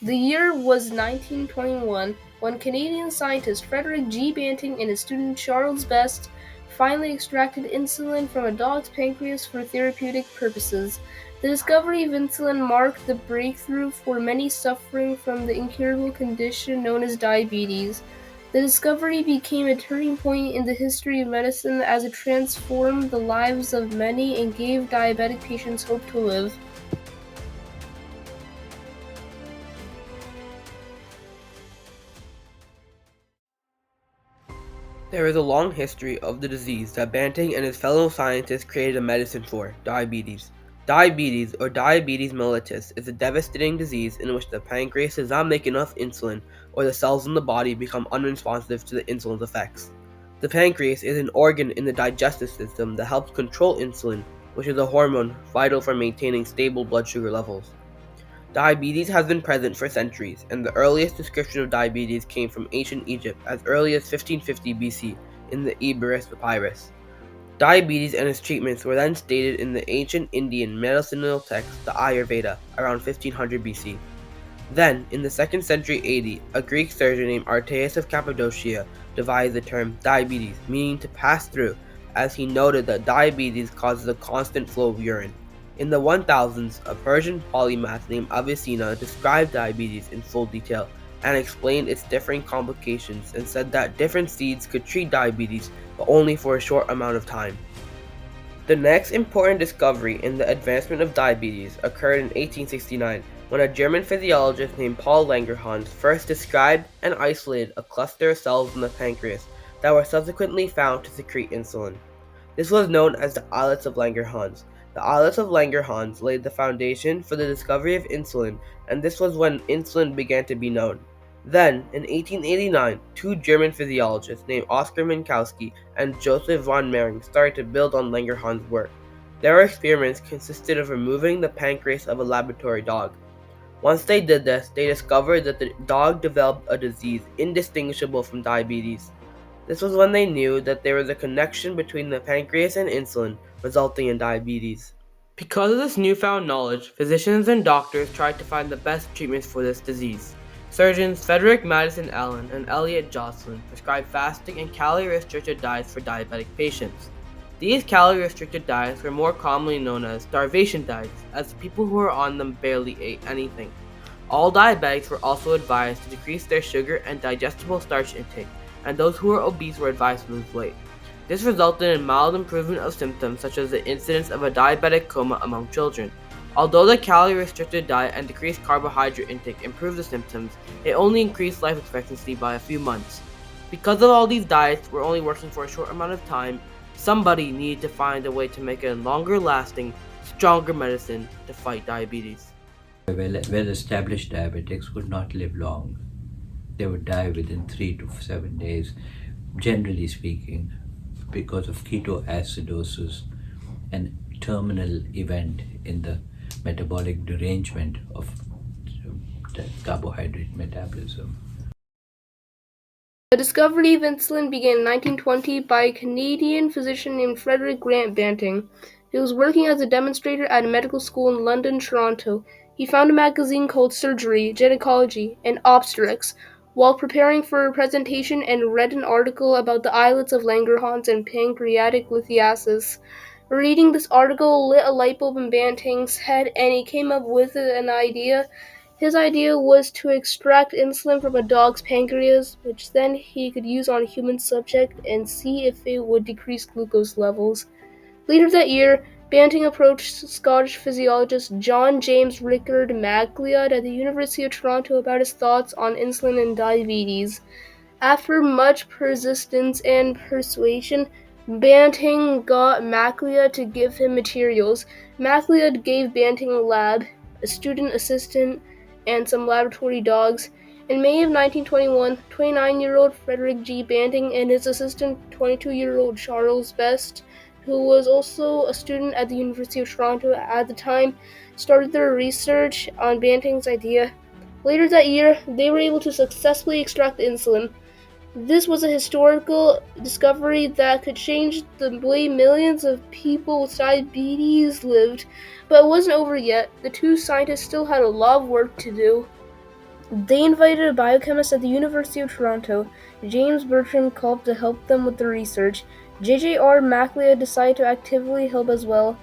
The year was 1921 when Canadian scientist Frederick G. Banting and his student Charles Best finally extracted insulin from a dog's pancreas for therapeutic purposes. The discovery of insulin marked the breakthrough for many suffering from the incurable condition known as diabetes. The discovery became a turning point in the history of medicine as it transformed the lives of many and gave diabetic patients hope to live. There is a long history of the disease that Banting and his fellow scientists created a medicine for, diabetes. Diabetes, or diabetes mellitus, is a devastating disease in which the pancreas does not make enough insulin or the cells in the body become unresponsive to the insulin's effects. The pancreas is an organ in the digestive system that helps control insulin, which is a hormone vital for maintaining stable blood sugar levels. Diabetes has been present for centuries, and the earliest description of diabetes came from ancient Egypt as early as 1550 BC in the Eborus papyrus. Diabetes and its treatments were then stated in the ancient Indian medicinal text, the Ayurveda, around 1500 BC. Then, in the 2nd century AD, a Greek surgeon named Artaeus of Cappadocia devised the term diabetes, meaning to pass through, as he noted that diabetes causes a constant flow of urine. In the 1000s, a Persian polymath named Avicenna described diabetes in full detail and explained its differing complications and said that different seeds could treat diabetes, but only for a short amount of time. The next important discovery in the advancement of diabetes occurred in 1869 when a German physiologist named Paul Langerhans first described and isolated a cluster of cells in the pancreas that were subsequently found to secrete insulin. This was known as the islets of Langerhans. The islets of Langerhans laid the foundation for the discovery of insulin, and this was when insulin began to be known. Then, in 1889, two German physiologists named Oskar Minkowski and Joseph von Mering started to build on Langerhans' work. Their experiments consisted of removing the pancreas of a laboratory dog. Once they did this, they discovered that the dog developed a disease indistinguishable from diabetes. This was when they knew that there was a connection between the pancreas and insulin, resulting in diabetes. Because of this newfound knowledge, physicians and doctors tried to find the best treatments for this disease. Surgeons Frederick Madison Allen and Elliot Jocelyn prescribed fasting and calorie-restricted diets for diabetic patients. These calorie-restricted diets were more commonly known as starvation diets, as the people who were on them barely ate anything. All diabetics were also advised to decrease their sugar and digestible starch intake, and those who were obese were advised to lose weight. This resulted in mild improvement of symptoms such as the incidence of a diabetic coma among children. Although the calorie-restricted diet and decreased carbohydrate intake improved the symptoms, it only increased life expectancy by a few months. Because of all these diets were only working for a short amount of time, somebody needed to find a way to make a longer-lasting, stronger medicine to fight diabetes. Well-established diabetics would not live long. They would die within 3 to 7 days, generally speaking, because of ketoacidosis, an terminal event in the metabolic derangement of the carbohydrate metabolism. The discovery of insulin began in 1920 by a Canadian physician named Frederick Grant Banting. He was working as a demonstrator at a medical school in London, Toronto. He found a magazine called Surgery, Gynecology, and Obstetrics while preparing for a presentation and read an article about the islets of Langerhans and pancreatic lithiasis. Reading this article lit a light bulb in Banting's head and he came up with an idea. His idea was to extract insulin from a dog's pancreas, which then he could use on a human subject and see if it would decrease glucose levels. Later that year, Banting approached Scottish physiologist John James Rickard MacLeod at the University of Toronto about his thoughts on insulin and diabetes. After much persistence and persuasion, Banting got MacLeod to give him materials. MacLeod gave Banting a lab, a student assistant, and some laboratory dogs. In May of 1921, 29-year-old Frederick G. Banting and his assistant, 22-year-old Charles Best, who was also a student at the University of Toronto at the time, started their research on Banting's idea. Later that year, they were able to successfully extract insulin. This was a historical discovery that could change the way millions of people with diabetes lived, but it wasn't over yet. The two scientists still had a lot of work to do. They invited a biochemist at the University of Toronto, James Bertrand Culp, to help them with the research. J.J.R. Macleod decided to actively help as well.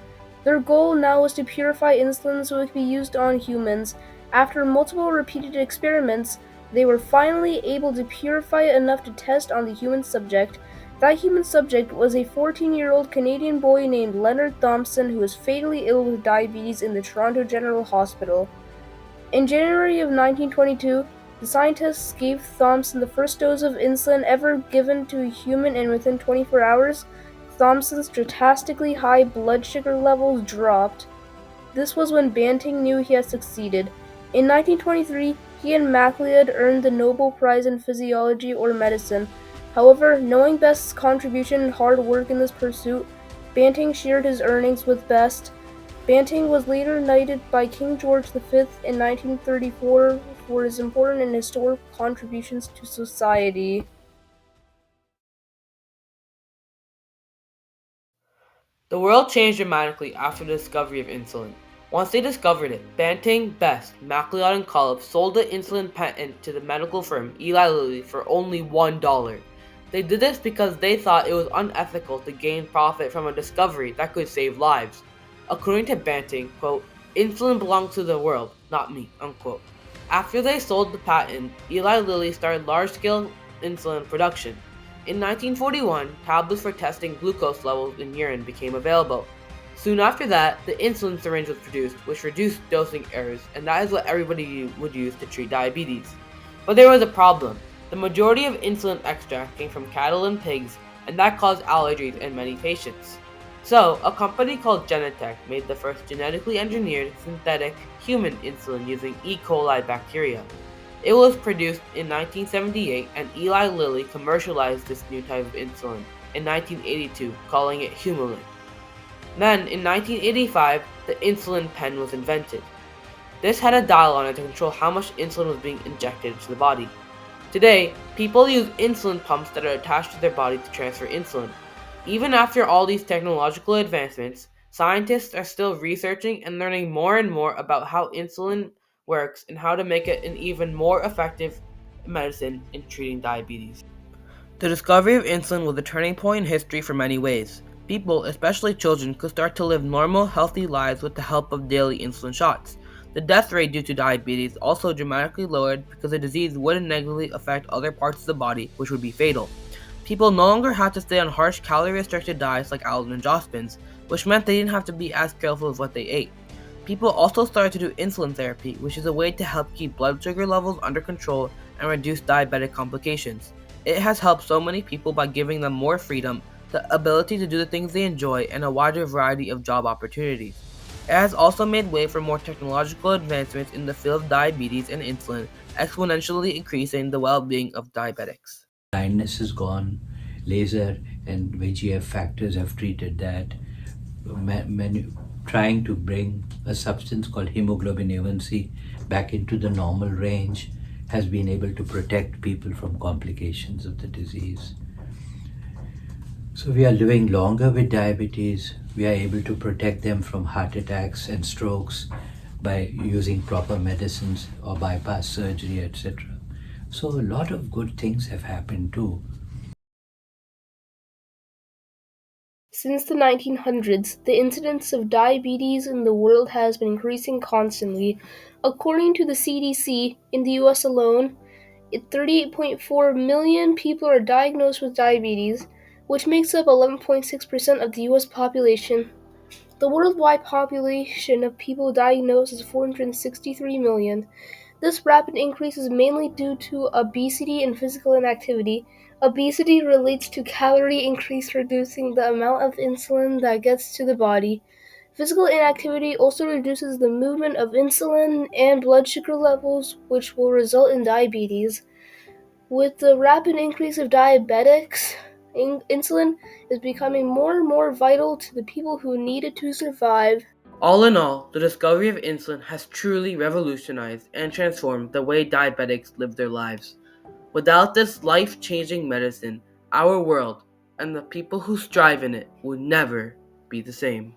Their goal now was to purify insulin so it could be used on humans. After multiple repeated experiments, they were finally able to purify it enough to test on the human subject. That human subject was a 14-year-old Canadian boy named Leonard Thompson who was fatally ill with diabetes in the Toronto General Hospital. In January of 1922, the scientists gave Thompson the first dose of insulin ever given to a human, and within 24 hours, Thompson's drastically high blood sugar levels dropped. This was when Banting knew he had succeeded. In 1923, he and Macleod earned the Nobel Prize in Physiology or Medicine. However, knowing Best's contribution and hard work in this pursuit, Banting shared his earnings with Best. Banting was later knighted by King George V in 1934 for his important and historic contributions to society. The world changed dramatically after the discovery of insulin. Once they discovered it, Banting, Best, MacLeod, and Collins sold the insulin patent to the medical firm Eli Lilly for only $1. They did this because they thought it was unethical to gain profit from a discovery that could save lives. According to Banting, quote, "Insulin belongs to the world, not me," unquote. After they sold the patent, Eli Lilly started large-scale insulin production. In 1941, tablets for testing glucose levels in urine became available. Soon after that, the insulin syringe was produced, which reduced dosing errors, and that is what everybody would use to treat diabetes. But there was a problem. The majority of insulin extract came from cattle and pigs, and that caused allergies in many patients. So, a company called Genentech made the first genetically engineered synthetic human insulin using E. coli bacteria. It was produced in 1978, and Eli Lilly commercialized this new type of insulin in 1982, calling it Humulin. Then, in 1985, the insulin pen was invented. This had a dial on it to control how much insulin was being injected into the body. Today, people use insulin pumps that are attached to their body to transfer insulin. Even after all these technological advancements, scientists are still researching and learning more and more about how insulin works and how to make it an even more effective medicine in treating diabetes. The discovery of insulin was a turning point in history for many ways. People, especially children, could start to live normal, healthy lives with the help of daily insulin shots. The death rate due to diabetes also dramatically lowered because the disease wouldn't negatively affect other parts of the body, which would be fatal. People no longer had to stay on harsh calorie-restricted diets like Alvin and Jospin's, which meant they didn't have to be as careful with what they ate. People also started to do insulin therapy, which is a way to help keep blood sugar levels under control and reduce diabetic complications. It has helped so many people by giving them more freedom, the ability to do the things they enjoy, and a wider variety of job opportunities. It has also made way for more technological advancements in the field of diabetes and insulin, exponentially increasing the well-being of diabetics. Blindness is gone. Laser and VGF factors have treated that. Trying to bring a substance called hemoglobin A1C back into the normal range has been able to protect people from complications of the disease. So we are living longer with diabetes. We are able to protect them from heart attacks and strokes by using proper medicines or bypass surgery, etc. So a lot of good things have happened too. Since the 1900s, the incidence of diabetes in the world has been increasing constantly. According to the CDC, in the US alone, 38.4 million people are diagnosed with diabetes, which makes up 11.6% of the US population. The worldwide population of people diagnosed is 463 million. This rapid increase is mainly due to obesity and physical inactivity. Obesity relates to calorie increase, reducing the amount of insulin that gets to the body. Physical inactivity also reduces the movement of insulin and blood sugar levels, which will result in diabetes. With the rapid increase of diabetics, insulin is becoming more and more vital to the people who need it to survive. All in all, the discovery of insulin has truly revolutionized and transformed the way diabetics live their lives. Without this life-changing medicine, our world and the people who strive in it would never be the same.